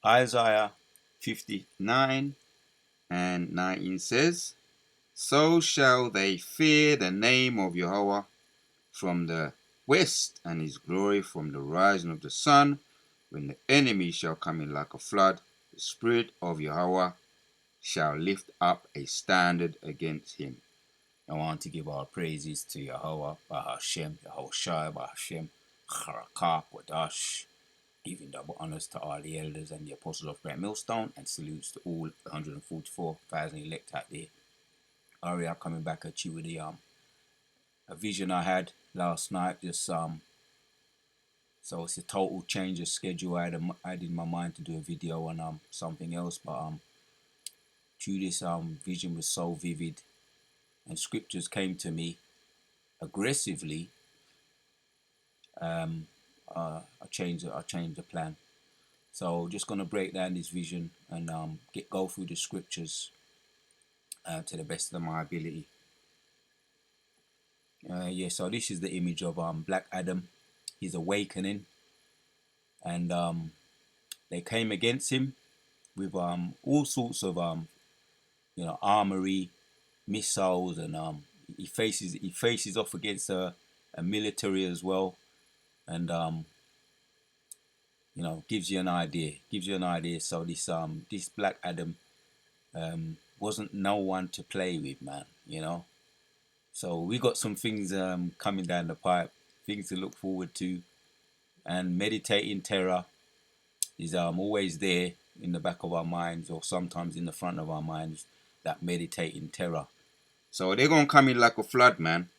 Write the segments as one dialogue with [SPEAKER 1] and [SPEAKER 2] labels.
[SPEAKER 1] Isaiah 59 and 19 says, So shall they fear the name of Yahweh from the west, and his glory from the rising of the sun. When the enemy shall come in like a flood, the Spirit of Yahweh shall lift up a standard against him. I want to give our praises to Yahweh, Bahashem, Yahushai, Bahashem, Charakah, Wadash, giving double honors to all the elders and the apostles of Great Millstone, and salutes to all 144,000 elect out there. Aria coming back at you with a vision I had last night. So it's a total change of schedule. I had in my mind to do a video on something else, but through this vision was so vivid, and scriptures came to me aggressively. I changed the plan. So just gonna break down this vision and go through the scriptures to the best of my ability. So this is the image of Black Adam. He's awakening, and they came against him with all sorts of armory, missiles, and he faces off against a military as well, and gives you an idea. So this Black Adam wasn't no one to play with, man. So we got some things coming down the pipe, things to look forward to, and meditating terror is always there in the back of our minds, or sometimes in the front of our minds. That meditating terror. So they're gonna come in like a flood, man.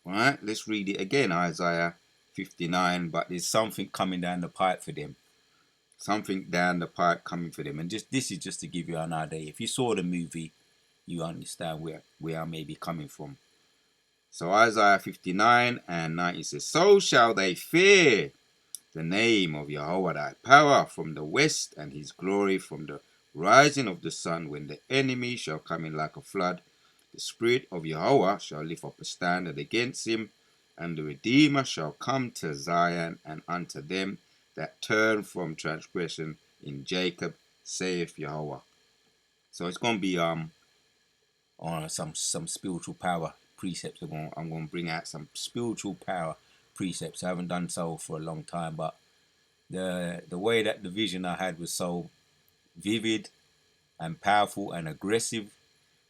[SPEAKER 1] All right, let's read it again, Isaiah 59. But there's something coming down the pipe for them. Something down the pipe coming for them, and this is just to give you an idea. If you saw the movie, you understand where I may be coming from. So Isaiah 59 and 90 says, So shall they fear the name of Yahweh thy power from the west, and his glory from the rising of the sun. When the enemy shall come in like a flood, the Spirit of Yahweh shall lift up a standard against him, and the Redeemer shall come to Zion, and unto them that turn from transgression in Jacob, saith Yahweh. So it's going to be on some spiritual power precepts. I'm going to bring out some spiritual power precepts. I haven't done so for a long time, but the way that the vision I had was so vivid and powerful and aggressive.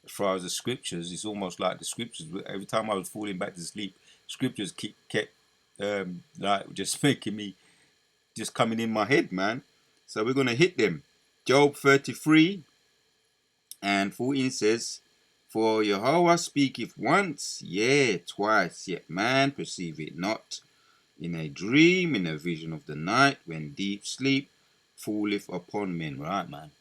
[SPEAKER 1] As far as the scriptures, it's almost like the scriptures, every time I was falling back to sleep, scriptures kept like just making me, just coming in my head, man. So we're going to hit them. Job 33 and 14 says, For Yahweh speaketh once, yea, twice, yet man perceive it not. In a dream, in a vision of the night, when deep sleep falleth upon men. Right, man.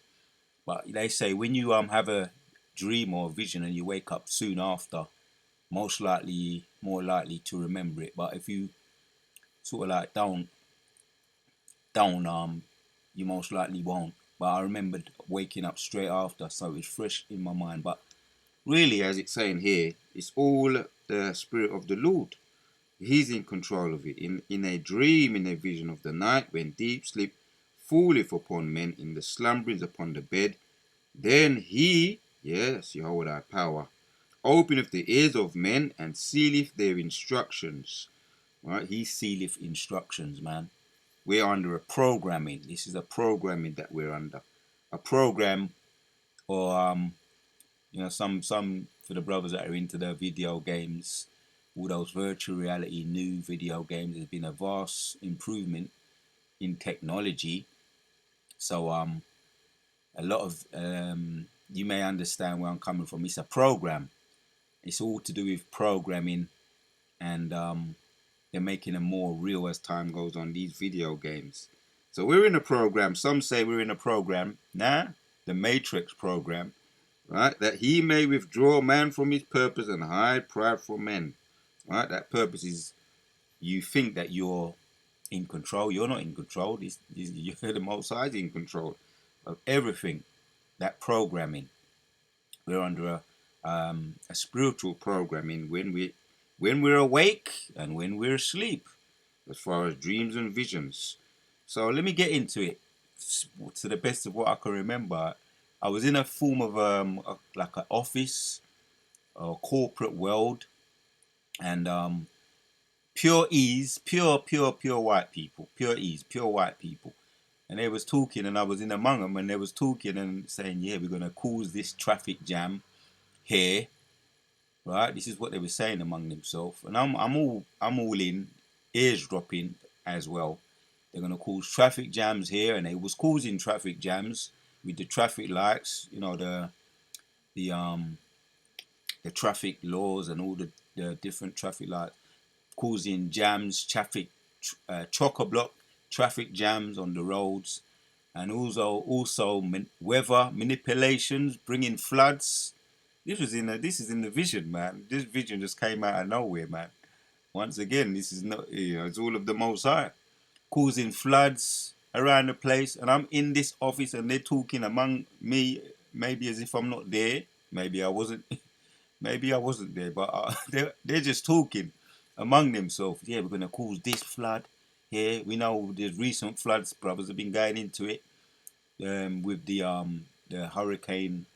[SPEAKER 1] But they say when you have a dream or a vision and you wake up soon after, more likely to remember it. But if you sort of like don't, you most likely won't. But I remembered waking up straight after, so it's fresh in my mind. But really, as it's saying here, it's all the Spirit of the Lord. He's in control of it. In a dream, in a vision of the night, when deep sleep falleth upon men, in the slumberings upon the bed, then he, yes, Yahweh thy power, openeth the ears of men and sealeth their instructions. Right? He sealeth instructions, man. We're under a programming. This is a programming that we're under. A program, or some for the brothers that are into the video games, all those virtual reality new video games. There's been a vast improvement in technology. So a lot of you may understand where I'm coming from. It's a program. It's all to do with programming, and they're making them more real as time goes on, these video games. So we're in a program. Some say we're in a program. The Matrix program, right? That he may withdraw man from his purpose and hide pride from men. Right? That purpose is, you think that you're in control. You're not in control. You're the Most High in control of everything. That programming. We're under a spiritual programming when we're awake and when we're asleep, as far as dreams and visions. So let me get into it. to the best of what I can remember, I was in a form of like an office or corporate world, and pure ease, pure white people, pure ease, pure white people. And they was talking, and I was in among them, and they was talking and saying, yeah, we're gonna cause this traffic jam here, right? This is what they were saying among themselves, and I'm all in, eavesdropping as well. They're gonna cause traffic jams here, and they was causing traffic jams with the traffic lights, you know, the um the traffic laws and all the different traffic lights, causing jams, traffic, chock-a-block traffic jams on the roads, and also weather manipulations, bringing floods. This is in the vision, man. This vision just came out of nowhere, man. Once again, this is not, it's all of the Most High, causing floods around the place, and I'm in this office, and they're talking among me, maybe as if I'm not there. Maybe I wasn't. Maybe I wasn't there, but they're just talking among themselves. Yeah, we're gonna cause this flood here. We know there's recent floods. Brothers have been going into it with the Hurricane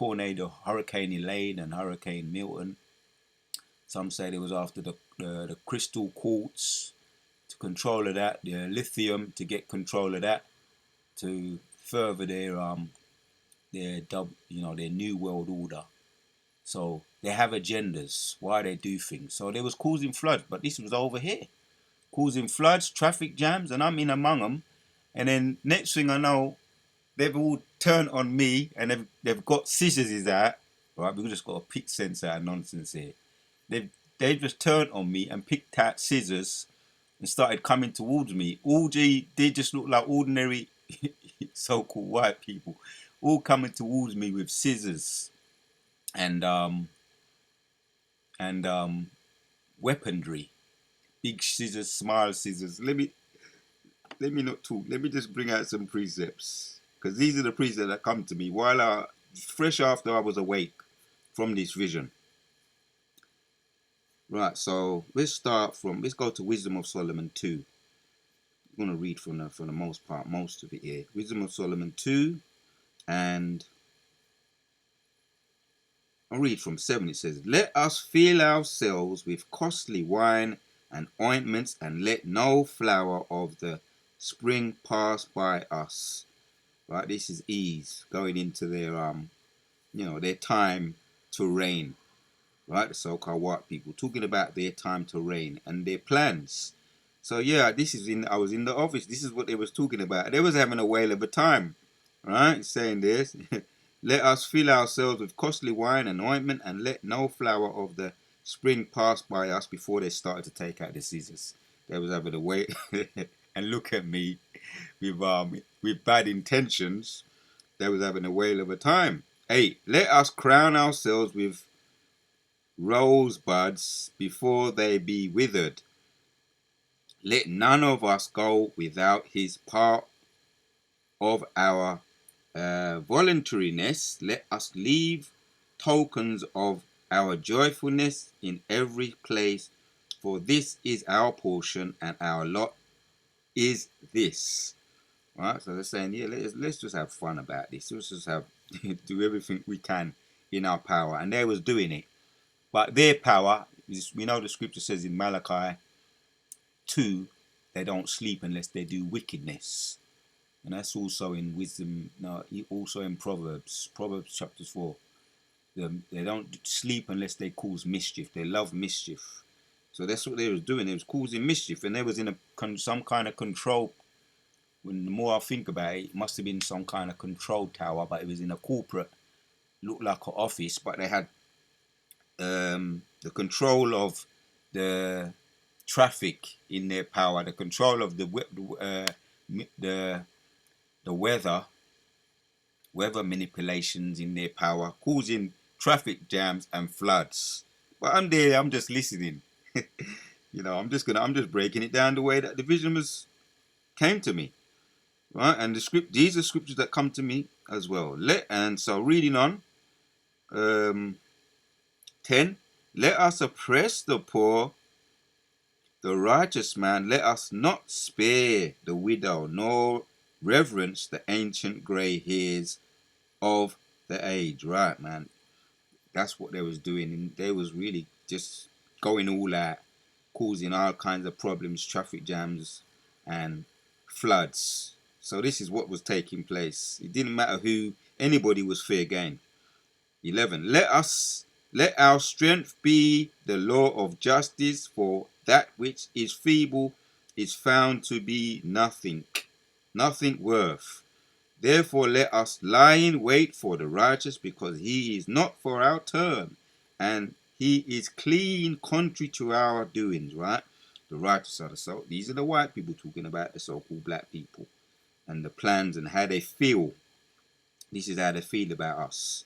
[SPEAKER 1] Elaine and Hurricane Milton. Some say it was after the crystal quartz to control of that, the lithium to get control of that, to further their new world order. So they have agendas why they do things. So they was causing floods, but this was over here, causing floods, traffic jams, and I'm in among them. And then next thing I know, they've all turned on me, and they've got scissors out. Right, we've just got a pick sense out of nonsense here. They've just turned on me and picked out scissors and started coming towards me. They just look like ordinary so-called white people, all coming towards me with scissors and weaponry, big scissors, small scissors. Let me not talk. Let me just bring out some precepts, because these are the precepts that come to me while fresh after I was awake from this vision. Right, so let's go to Wisdom of Solomon 2. I'm going to read from the most part, most of it here. Wisdom of Solomon 2, and I'll read from 7. It says, let us fill ourselves with costly wine and ointments, and let no flower of the spring pass by us. Right, this is ease going into their time to reign. Right, the so-called white people talking about their time to reign and their plans. So yeah, I was in the office. This is what they was talking about. They was having a whale of a time. Right, saying this. Let us fill ourselves with costly wine and ointment, and let no flower of the spring pass by us. Before they started to take out the scissors, they was having a wait and look at me with bad intentions. They was having a whale of a time. 8. Let us crown ourselves with rosebuds before they be withered. Let none of us go without his part of our voluntariness. Let us leave tokens of our joyfulness in every place, for this is our portion, and our lot is this. All right, so they're saying, yeah, let's just have fun about this. Let's just do everything we can in our power, and they was doing it. But their power is, we know the scripture says in Malachi 2, they don't sleep unless they do wickedness. And that's also in wisdom, no, also in Proverbs chapter 4. They don't sleep unless they cause mischief. They love mischief. So that's what they was doing. They was causing mischief, and they was in some kind of control. When the more I think about it, it must have been some kind of control tower, but it was in a corporate, looked like an office, but they had the control of the traffic in their power, the control of the weather manipulations in their power, causing traffic jams and floods. But I'm there, I'm just listening. I'm just breaking it down the way that the vision came to me. Right? And these are scriptures that come to me as well. So reading on, 10, let us oppress the poor, the righteous man, let us not spare the widow, nor reverence the ancient grey hairs of the age. Right, man. That's what they was doing, and they was really just going all out, causing all kinds of problems, traffic jams, and floods. So this is what was taking place. It didn't matter who, anybody was fair game. 11. Let our strength be the law of justice, for that which is feeble is found to be nothing worth. Therefore let us lie in wait for the righteous, because he is not for our turn, and he is clean contrary to our doings. Right? The righteous are these are the white people talking about the so-called black people, and the plans and how they feel. This is how they feel about us.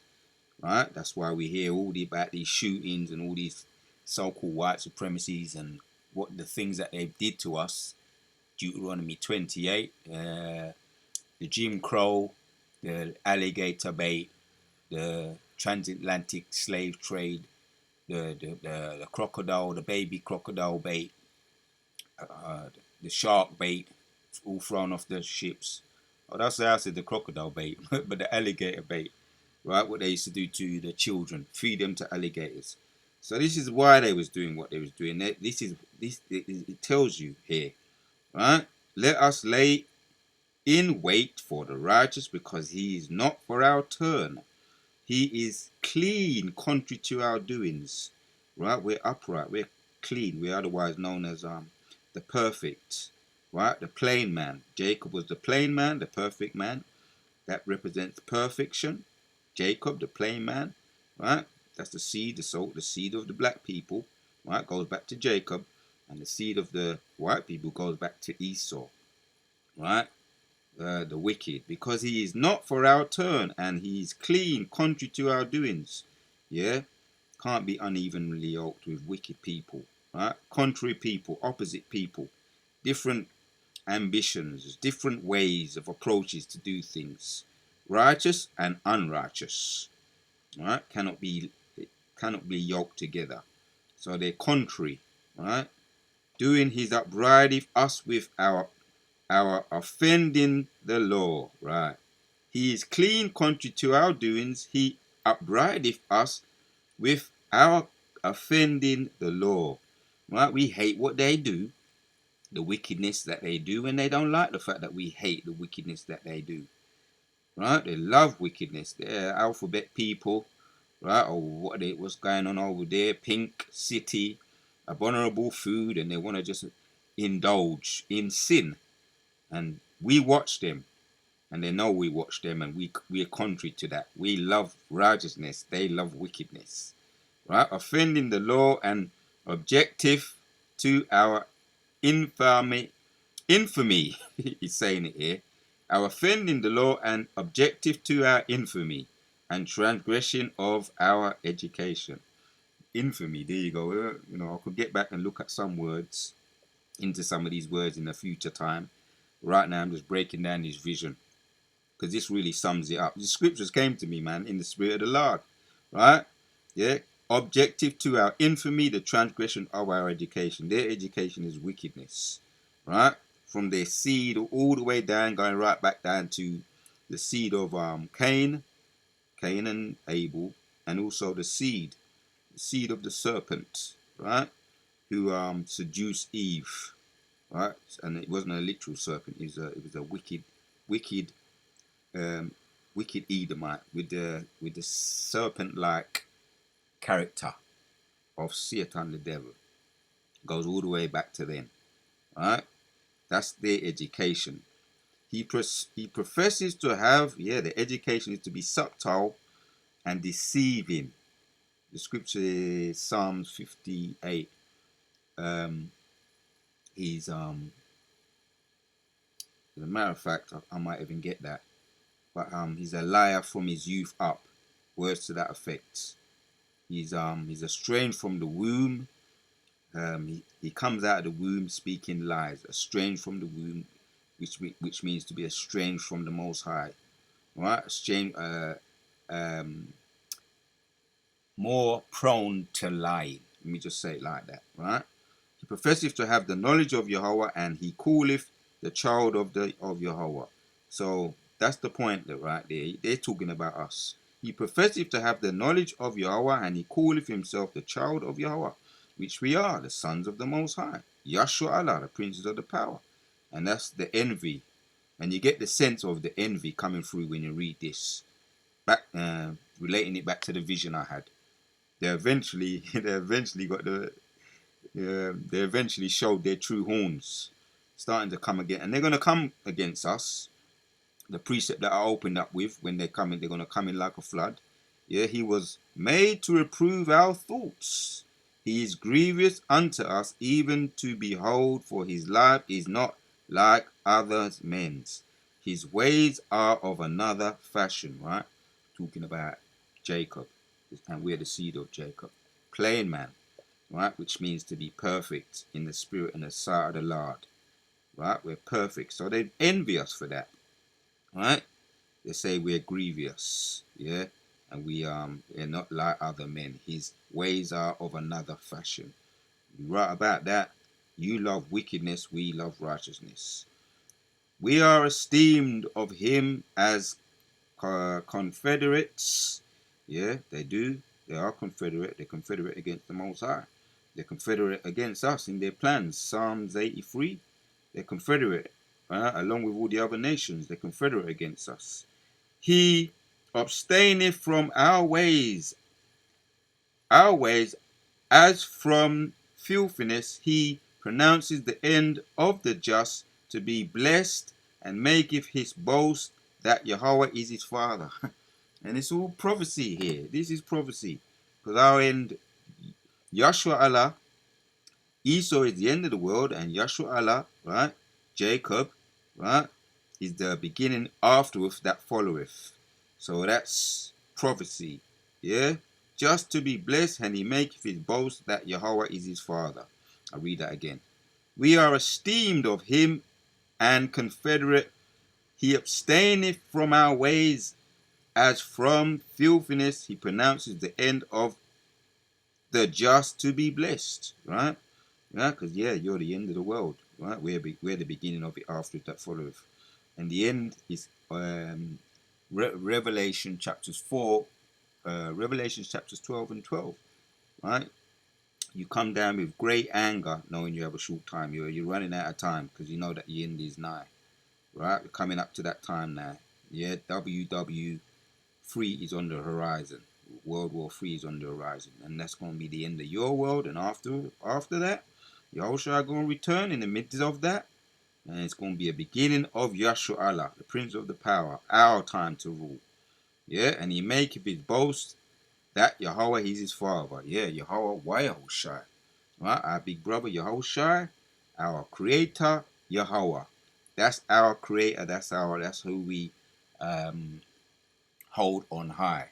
[SPEAKER 1] Right? That's why we hear about these shootings and all these so-called white supremacies and what the things that they did to us. Deuteronomy 28, the Jim Crow, the alligator bait, the transatlantic slave trade, the crocodile, the baby crocodile bait, the shark bait, all thrown off the ships. Oh, that's how I said the crocodile bait, but the alligator bait. Right, what they used to do to the children, feed them to alligators. So this is why they was doing what they was doing. It tells you here, right? Let us lay in wait for the righteous, because he is not for our turn. He is clean contrary to our doings. Right? We're upright, we're clean. We're otherwise known as the perfect. Right? The plain man. Jacob was the plain man, the perfect man. That represents perfection. Jacob, the plain man, right? That's the seed, the seed of the black people, right? Goes back to Jacob, and the seed of the white people goes back to Esau, right? The wicked, because he is not for our turn, and he is clean, contrary to our doings. Yeah, can't be unevenly yoked with wicked people, right? Contrary people, opposite people, different ambitions, different ways of approaches to do things. Righteous and unrighteous, right? Cannot be yoked together. So they're contrary, right? Doing his upbraideth us with our offending the law, right? He is clean contrary to our doings. He upbraideth us with our offending the law, right? We hate what they do, the wickedness that they do, and they don't like the fact that we hate the wickedness that they do. Right? They love wickedness. They're alphabet people, right? Or what's going on over there? Pink City, abominable food, and they want to just indulge in sin. And we watch them, and they know we watch them, and we are contrary to that. We love righteousness. They love wickedness. Right? Offending the law and objective to our infamy. He's saying it here. Our offending the law and objective to our infamy and transgression of our education. Infamy, there you go. I could get back and look at some words, into some of these words in a future time. Right now, I'm just breaking down his vision, because this really sums it up. The scriptures came to me, man, in the spirit of the Lord. Right? Yeah. Objective to our infamy, the transgression of our education. Their education is wickedness. Right? From their seed all the way down, going right back down to the seed of Cain and Abel, and also the seed of the serpent, right? Who seduced Eve, right? And it wasn't a literal serpent; it was a wicked Edomite with the serpent-like character of Satan, the devil. Goes all the way back to them, right? That's their education. He professes to have, the education is to be subtle and deceiving. The scripture is Psalms 58. He's as a matter of fact, I might even get that, but he's a liar from his youth up. Words to that effect. He's estranged from the womb. He comes out of the womb speaking lies. Estranged from the womb, which means to be estranged from the Most High, right? Estranged, more prone to lying. Let me just say it like that, right? He professeth to have the knowledge of Yahweh, and he calleth the child of Yahweh.
[SPEAKER 2] So that's the point that right there. They're talking about us. He professeth to have the knowledge of Yahweh, and he calleth himself the child of Yahweh, which we are, the sons of the Most High. Yahshua Allah, the princes of the power. And that's the envy. And you get the sense of the envy coming through when you read this. Back, relating it back to the vision I had. They eventually got they eventually showed their true horns, starting to come again, and they're going to come against us. The precept that I opened up with, when they're coming, they're going to come in like a flood. Yeah, he was made to reprove our thoughts. He is grievous unto us, even to behold, for his life is not like others men's. His ways are of another fashion, right? Talking about Jacob, and we're the seed of Jacob. Plain man, right? Which means to be perfect in the spirit and the sight of the Lord, right? We're perfect. So they envy us for that, right? They say we're grievous, yeah, and we're not like other men. His ways are of another fashion. You right about that. You love wickedness, we love righteousness. We are esteemed of him as confederates. Yeah, they do. They are confederate. They're confederate against the Most High. They're confederate against us in their plans. Psalms 83. They're confederate, along with all the other nations. They're confederate against us. He abstaineth from our ways, as from filthiness. He pronounces the end of the just to be blessed, and maketh his boast that Yahweh is his father. And it's all prophecy here. This is prophecy. Because our end, Yahshua Allah, Esau is the end of the world, and Yahshua Allah, right, Jacob, right, is the beginning afterwards that followeth. So that's prophecy. Yeah? Just to be blessed, and he maketh his boast that Yahweh is his father. I'll read that again. We are esteemed of him and confederate. He abstaineth from our ways, as from filthiness. He pronounces the end of the just to be blessed, right? Yeah, because you're the end of the world, right? We're the beginning of it after that followeth. And the end is Revelation chapters 4, Revelation chapters 12 and 12, right? You come down with great anger, knowing you have a short time. You're running out of time because you know that the end is nigh, right? We're coming up to that time now. Yeah, WW3 is on the horizon. World War 3 is on the horizon, and that's going to be the end of your world. And after that, Yahushua going to return in the midst of that, and it's going to be a beginning of Yahshua Allah, the Prince of the Power, our time to rule. Yeah, and he maketh his boast that Yahweh is his father. Yeah, Yahweh Yahushua, right? Our big brother Yahushua, our creator Yahweh. That's our creator. That's who we hold on high,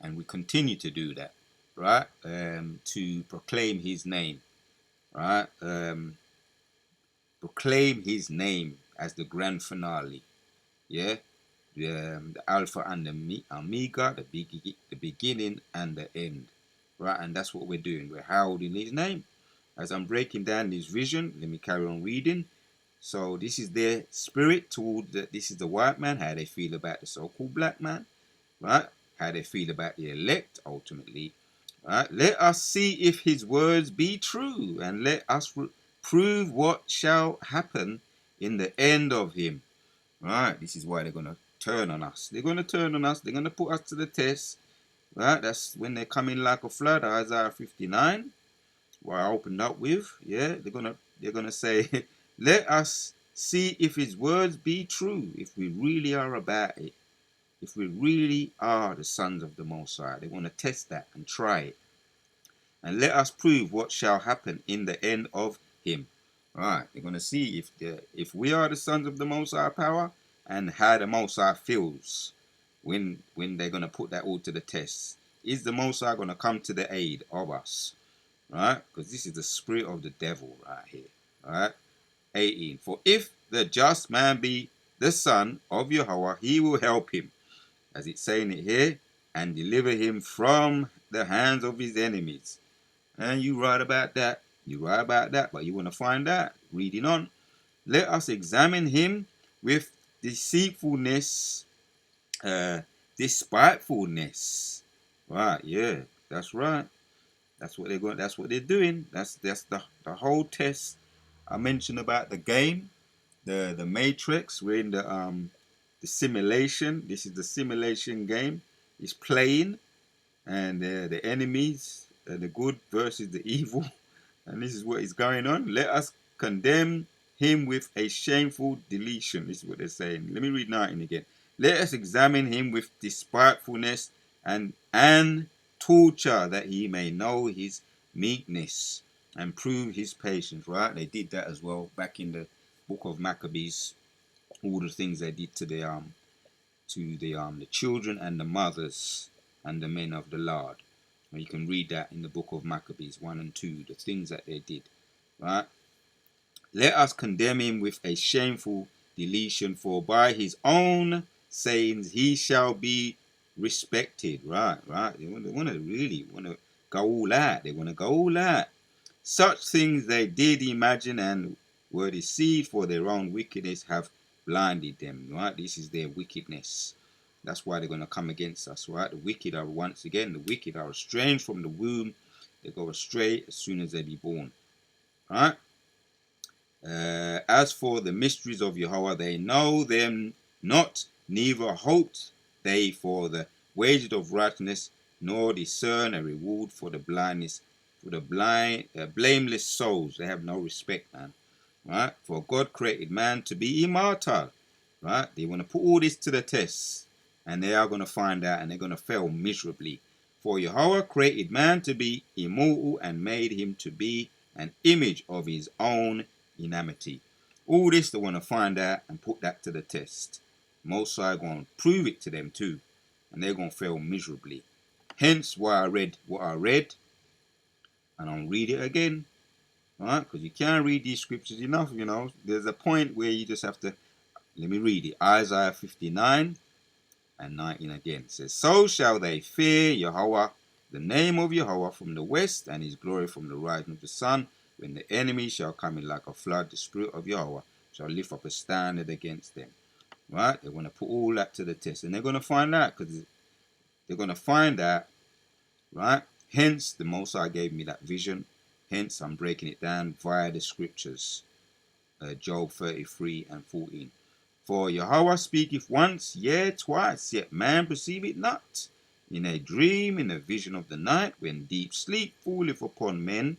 [SPEAKER 2] and we continue to do that, right? To proclaim his name, right? Proclaim his name as the grand finale, yeah. The Alpha and the Omega, the beginning and the end, right? And that's what we're doing. We're heralding his name. As I'm breaking down this vision, let me carry on reading. So this is their spirit toward this is the white man, how they feel about the so-called black man, right? How they feel about the elect ultimately, right? Let us see if his words be true, and let us prove what shall happen in the end of him, right? This is why they're going to turn on us. They're going to turn on us. They're going to put us to the test, right? That's when they come in like a flood, Isaiah 59, what I opened up with. Yeah, they're gonna say, let us see if his words be true, if we really are about it, if we really are the sons of the Most High. They want to test that and try it. And let us prove what shall happen in the end of him. All right, they're going to see if we are the sons of the Most High power, and how the Most High feels when they're going to put that all to the test. Is the Most High going to come to the aid of us? Right? Because this is the spirit of the devil right here. Right? 18. For if the just man be the son of Yahweh, he will help him, as it's saying it here, and deliver him from the hands of his enemies. And you write about that. You write about that, but you want to find out. Reading on. Let us examine him with deceitfulness, despitefulness. Right, yeah, that's right. That's what they're going. That's what they're doing. That's the whole test I mentioned about the game, the Matrix. We're in the simulation. This is the simulation game. It's playing, and the enemies, the good versus the evil, and this is what is going on. Let us condemn him with a shameful deletion. This is what they're saying. Let me read 19 again. Let us examine him with despitefulness and torture, that he may know his meekness and prove his patience. Right? They did that as well back in the book of Maccabees. All the things they did to the children and the mothers and the men of the Lord. And you can read that in the book of Maccabees 1 and 2, the things that they did. Right? Let us condemn him with a shameful deletion, for by his own sayings he shall be respected. Right. They want to go all out. They want to go all out. Such things they did imagine and were deceived, for their own wickedness have blinded them. Right. This is their wickedness. That's why they're going to come against us. Right. The wicked are estranged from the womb. They go astray as soon as they be born. Right. As for the mysteries of Yahweh, they know them not, neither hoped they for the wages of righteousness, nor discern a reward for the blindness, for the blameless souls. They have no respect, man. Right? For God created man to be immortal. Right? They want to put all this to the test, and they are going to find out, and they're going to fail miserably. For Yahweh created man to be immortal and made him to be an image of his own enmity. All this they want to find out and put that to the test. Most High going to prove it to them too, and they're going to fail miserably. Hence why I read what I read, and I'll read it again, right? Because you can't read these scriptures enough, you know. There's a point where you just have to. Let me read it. Isaiah 59 and 19 again. It says, so shall they fear Yahweh, the name of Yahweh from the west, and his glory from the rising of the sun. When the enemy shall come in like a flood, the spirit of Yahweh shall lift up a standard against them. Right? They want to put all that to the test. And they're going to find out, because they're going to find out, right? Hence, the Most High gave me that vision. Hence, I'm breaking it down via the scriptures. Job 33 and 14. For Yahweh speaketh once, yea, twice, yet man perceive it not. In a dream, in a vision of the night, when deep sleep falleth upon men,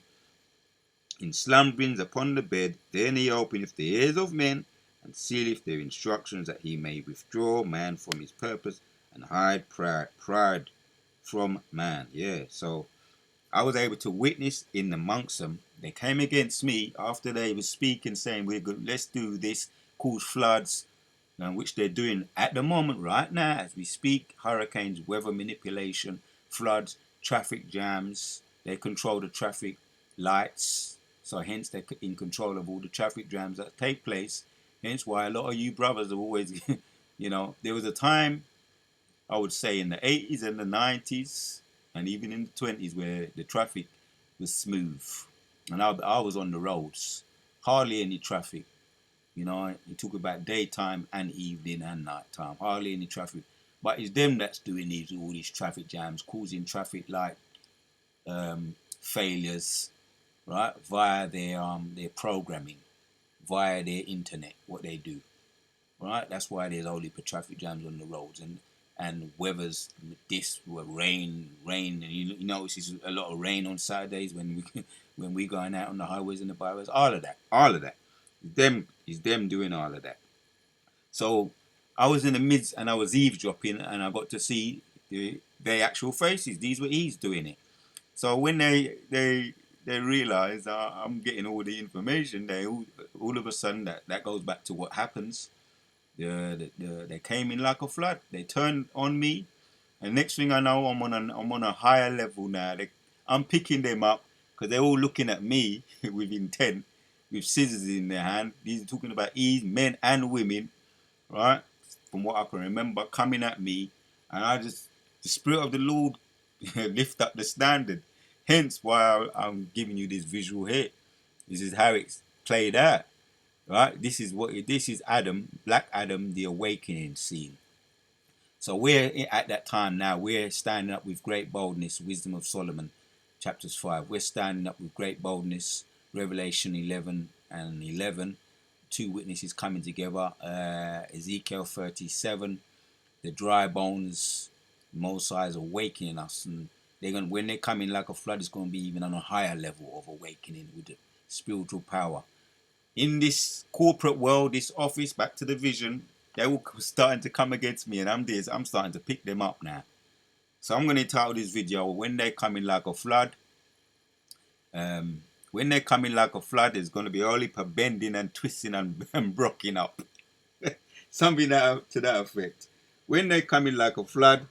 [SPEAKER 2] in slumberings upon the bed, then he openeth the ears of men, and sealeth their instructions, that he may withdraw man from his purpose, and hide pride from man. Yeah, so I was able to witness in amongst them. They came against me after they were speaking, saying, we're good, let's do this, cause floods, which they're doing at the moment, right now, as we speak. Hurricanes, weather manipulation, floods, traffic jams. They control the traffic lights. So hence they're in control of all the traffic jams that take place. Hence why a lot of you brothers are always, there was a time, I would say in the 80s and the 90s, and even in the 20s, where the traffic was smooth. And I was on the roads. Hardly any traffic. You talk about daytime and evening and nighttime. Hardly any traffic. But it's them that's doing all these traffic jams, causing traffic light failures, right, via their programming, via their internet, what they do, right? That's why there's only traffic jams on the roads, and weather's this rain, and you notice it's a lot of rain on Saturdays when we going out on the highways and the byways. All of that, it's them doing all of that. So I was in the midst, and I was eavesdropping, and I got to see their actual faces. These were he's doing it. So when they realize I'm getting all the information, they all of a sudden that goes back to what happens. They came in like a flood. They turned on me, and next thing I know, I'm on a higher level now. I'm picking them up because they're all looking at me with intent, with scissors in their hand. These are talking about men and women, right? From what I can remember, coming at me, and the Spirit of the Lord lift up the standard. Hence why I'm giving you this visual here. This is how it's played out.
[SPEAKER 1] right? This is Adam, Black Adam, the awakening scene. So we're at that time now. We're standing up with great boldness. Wisdom of Solomon, chapters 5. We're standing up with great boldness. Revelation 11 and 11. Two witnesses coming together. Ezekiel 37. The dry bones. Mosiah is awakening us, and when they come in like a flood, it's going to be even on a higher level of awakening with the spiritual power. In this corporate world, this office, back to the vision, they were starting to come against me, and I'm starting to pick them up now. So I'm going to title this video, When They Come In Like a Flood. When they come in like a flood, there's going to be only per bending and twisting and broken up. Something to that effect. When they come in like a flood,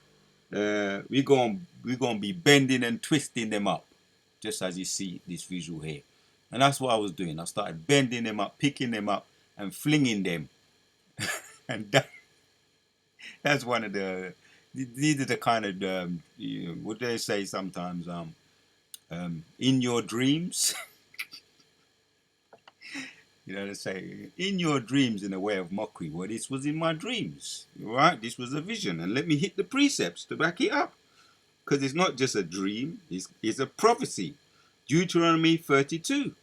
[SPEAKER 1] we're going to be bending and twisting them up, just as you see this visual here. And that's what I was doing. I started bending them up, picking them up, and flinging them. And that's one of the, these are the kind of, what they say sometimes, in your dreams. You know, they say, in your dreams, in a way of mockery. Well, this was in my dreams, right? This was a vision. And let me hit the precepts to back it up. Because it's not just a dream, it's a prophecy. Deuteronomy 32.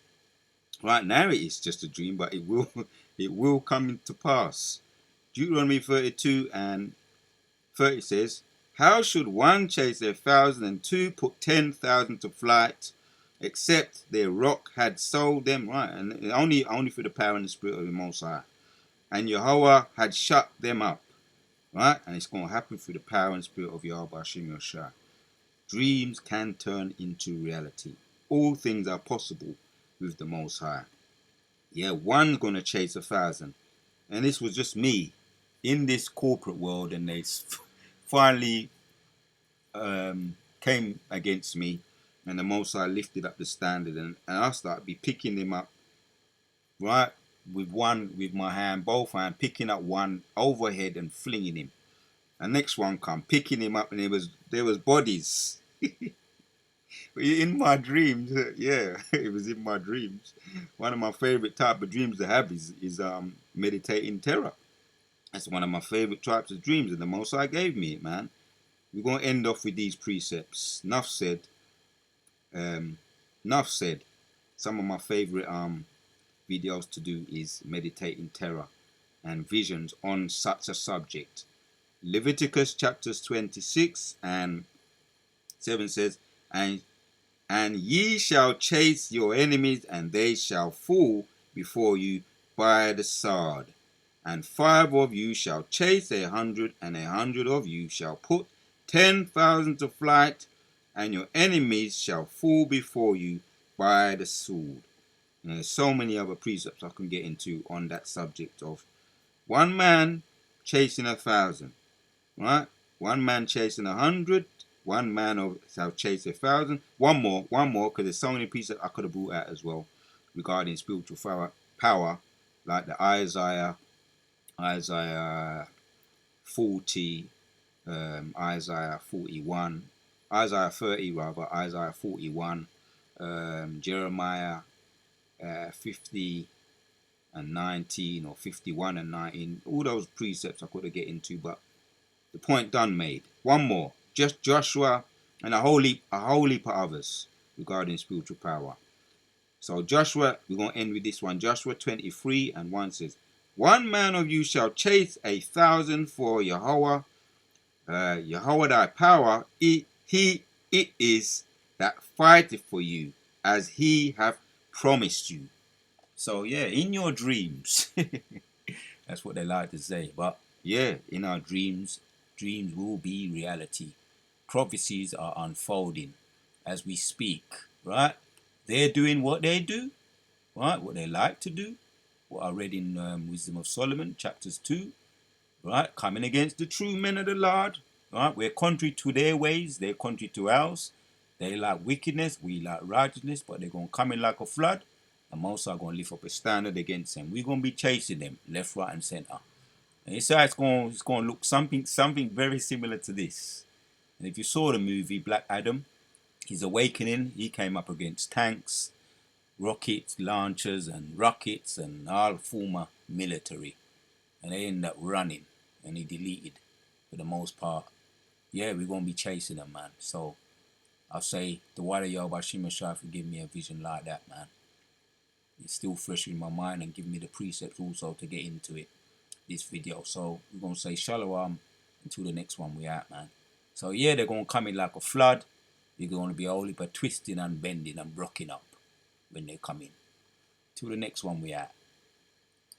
[SPEAKER 1] Right now it is just a dream, but it will come into pass. Deuteronomy 32 and 30 says, how should one chase 1,000 and two put 10,000 to flight, except their rock had sold them, right? And only through the power and the spirit of the Most High. And Yahweh had shut them up, right? And it's going to happen through the power and spirit of Yahweh Hashem Yahshua. Dreams can turn into reality. All things are possible with the Most High. Yeah, one's going to chase 1,000. And this was just me in this corporate world, and they finally came against me, and the Most High lifted up the standard, and I started be picking them up, right, with my hand, both hand, picking up one overhead and flinging him. And next one come, picking him up, and there was bodies. In my dreams, yeah, it was in my dreams. One of my favorite type of dreams to have is meditating terror. That's one of my favorite types of dreams, and the Most High gave me it, man. We're going to end off with these precepts. Enough said. Enough said. Some of my favorite videos to do is meditating terror and visions on such a subject. Leviticus chapters 26 and 7 says, and ye shall chase your enemies, and they shall fall before you by the sword. And 5 of you shall chase 100, and 100 of you shall put 10,000 to flight, and your enemies shall fall before you by the sword. And there's so many other precepts I can get into on that subject of one man chasing 1,000, right? One man chasing 100. One man shall chase 1,000. One more, because there's so many pieces I could have brought out as well regarding spiritual power, like the Isaiah 40, Isaiah 41, Isaiah 30 rather, Isaiah 41, Jeremiah 50 and 19, or 51 and 19. All those precepts I could have get into, but the point done made. One more. Just Joshua and a whole heap of others regarding spiritual power. So Joshua, we're going to end with this one. Joshua 23 and 1 says, one man of you shall chase 1,000 for Yahweh. Yahweh thy power, it is that fighteth for you, as he hath promised you. So yeah, in your dreams. That's what they like to say. But yeah, in our dreams will be reality. Prophecies are unfolding as we speak, right? They're doing what they do, right? What they like to do. What I read in Wisdom of Solomon, chapters 2, right? Coming against the true men of the Lord, right? We're contrary to their ways, they're contrary to ours. They like wickedness, we like righteousness, but they're going to come in like a flood. And most are going to lift up a standard against them. We're going to be chasing them left, right, and center. And it's going to look something very similar to this. And if you saw the movie Black Adam, his awakening, he came up against tanks, rockets, launchers, and rockets, and all former military, and they end up running, and he deleted for the most part. Yeah, we're gonna be chasing them, man. So I'll say the Wada Yobashima Shai for giving me a vision like that, man. It's still fresh in my mind and giving me the precepts also to get into it, this video. So we're gonna say shalom until the next one we out, man. So yeah, they're gonna come in like a flood. You're gonna be only but twisting and bending and blocking up when they come in. Till the next one we out.